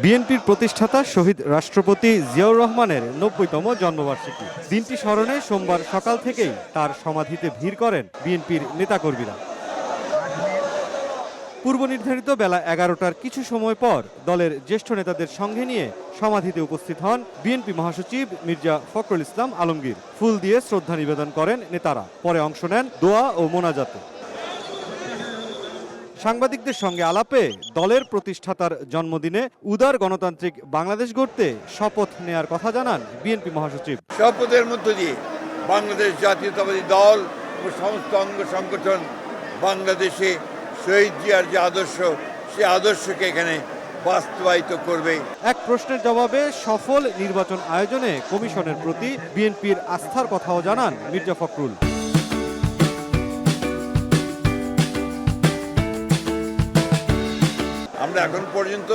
বিএনপির প্রতিষ্ঠাতা শহীদ রাষ্ট্রপতি জিয়াউর রহমানের ৯০তম জন্মবার্ষিকী। দিনটি স্মরণে সোমবার সকাল থেকেই তার সমাধিতে ভিড় করেন বিএনপির নেতাকর্মীরা। পূর্ব নির্ধারিত বেলা ১১টার কিছু সময় পর দলের জ্যেষ্ঠ নেতাদের সঙ্গে নিয়ে সমাধিতে উপস্থিত হন বিএনপি মহাসচিব মির্জা ফখরুল ইসলাম আলমগীর। ফুল দিয়ে শ্রদ্ধা নিবেদন করেন নেতারা, পরে অংশ নেন দোয়া ও মোনাজাতে। সাংবাদিকদের সঙ্গে আলাপে দলের প্রতিষ্ঠাতার জন্মদিনে উদার গণতান্ত্রিক বাংলাদেশ গড়তে শপথ নেয়ার কথা জানান বিএনপি মহাসচিব। শপথের মধ্য দিয়ে বাংলাদেশ জাতীয়তাবাদী দল ও সমস্ত অঙ্গ সংগঠন বাংলাদেশে শহীদ জিয়ার যে আদর্শ, সে আদর্শকে এখানে বাস্তবায়িত করবে। এক প্রশ্নের জবাবে সফল নির্বাচন আয়োজনে কমিশনের প্রতি বিএনপির আস্থার কথাও জানান মির্জা ফখরুল। আমরা এখন পর্যন্ত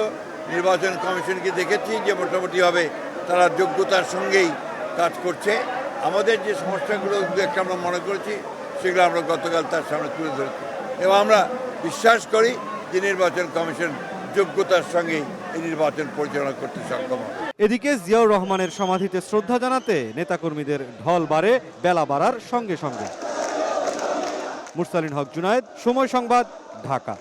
নির্বাচন কমিশনকে দেখেছি যে মোটামুটিভাবে তারা যোগ্যতার সঙ্গেই কাজ করছে। আমাদের যে সমস্যাগুলো একটা আমরা মনে করেছি, সেগুলো আমরা গতকাল তার সামনে তুলে ধরেছি এবং আমরা বিশ্বাস করি যে নির্বাচন কমিশন যোগ্যতার সঙ্গে এই নির্বাচন পরিচালনা করতে সক্ষম হবে। এদিকে জিয়াউর রহমানের সমাধিতে শ্রদ্ধা জানাতে নেতাকর্মীদের ঢল বাড়ে বেলা বাড়ার সঙ্গে সঙ্গে। মুরসালিন হক জুনায়েদ, সময় সংবাদ, ঢাকা।